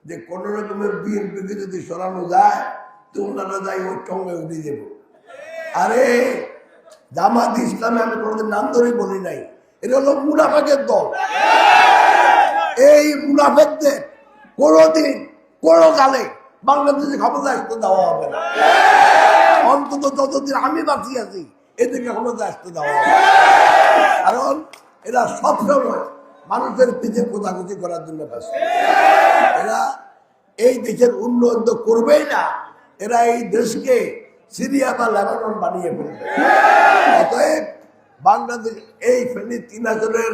যে কোন রকমের বিএনপিকে যদি সরানো যায় তো ওনারা যাই ওর সঙ্গে উঠে যাব। আরে জামাত ইসলামে আমি কোনোদিন নাম ধরেই বলি নাই, এটা হলো মুনাফেকের দল। এই মুনাফেকদের কোনোদিন কোনো কালে বাংলাদেশে ক্ষমতা আসতে দেওয়া হবে না। অন্তত যতদিন আমি বাঁচিয়ে আছি এদেরকে ক্ষমতা আসতে দেওয়া হবে, কারণ এরা সবসময় মানুষের পিঠে কোথাকুচি করার জন্য ব্যস্ত। এরা এই দেশের উন্নয়ন তো করবেই না, এরা এই দেশকে সিরিয়া বা লেবানন বানিয়ে ফেলবে। অতএব বাংলাদেশ এই ফেনী 3 আসনের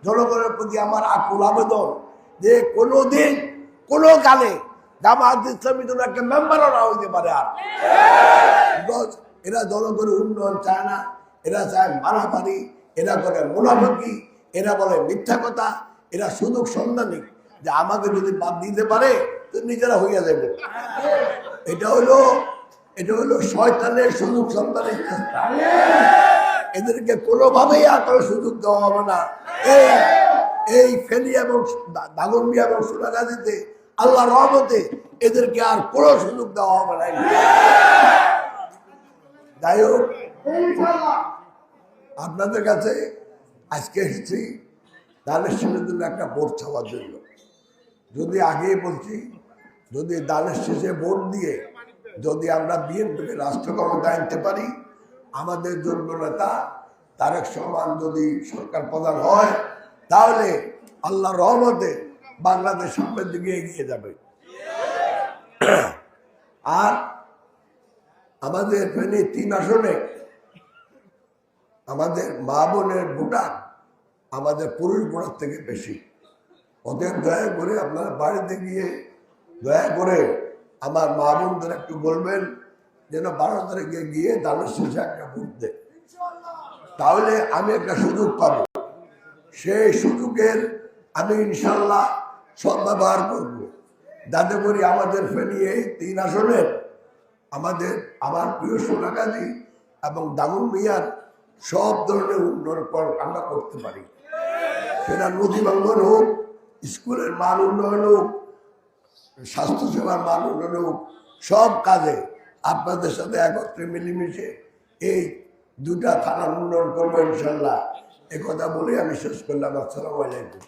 জনগণের প্রতি আমার আকুল আবেদন যে কোনোদিন কোনো কালে জামাত ইসলামী জন্য একটা মেম্বারও না হইতে পারে। আর এরা জনগণের উন্নয়ন চায় না, এরা চায় মারামারি, এরা করে মুনাফিকি, এরা বলে মিথ্যা কথা, এরা সুযোগ সন্ধানী যে আমাকে যদি বাদ দিতে পারে তো নিজেরা হইয়া যাবে। এটা হলো শয়তানের সুযোগ সন্ধানের চেষ্টা। এদেরকে কোনোভাবেই আর সুযোগ দেওয়া হবে না। এই ফেনী এবং দাগনভূঞা এবং সোনাগাজীতে আল্লাহর রহমতে এদেরকে আর কোনো সুযোগ দেওয়া হবে না। যাই হোক, আপনাদের কাছে আজকে এসেছি দানের শেষের জন্য একটা ভোট চাওয়ার জন্য। যদি আগে বলছি, যদি দানের শেষে ভোট দিয়ে যদি আমরা বিএনপিকে রাষ্ট্র ক্ষমতায় আনতে পারি, আমাদের যোগ্য নেতা তারেক রহমান যদি সরকার প্রধান হয়, তাহলে আল্লাহর রহমতে বাংলাদেশ সামনের দিকে এগিয়ে যাবে। আর আমাদের ফেনী 3 আসনে আমাদের মা বোনের ভোটার আমাদের পুরুষ ভোটার থেকে বেশি। ওদের দয়া করে আপনারা বাড়িতে গিয়ে দয়া করে আমার মা বোনদের একটু বলবেন যেন 12 তারিখে গিয়ে দানের শেষে একটা ভোট দেয়, তাহলে আমি একটা সুযোগ পাবো। সেই সুযোগের আমি ইনশাল্লাহ সদ্ব্যবহার করব, যাতে করে আমাদের ফেনী এই 3 আসনের আমার প্রিয় সোনাগাজী এবং দাগনভূঞার সব ধরনের উন্নয়ন আমরা করতে পারি। সেটা নদী ভাঙ্গন হোক, স্কুলের মান উন্নয়ন হোক, স্বাস্থ্যসেবার মান উন্নয়ন হোক, সব কাজে আপনাদের সাথে একত্রে মিলেমিশে এই 2টা থানার উন্নয়ন করবো ইনশাল্লাহ। এ কথা বলে আমি শেষ করলাম। আসসালামু আলাইকুম।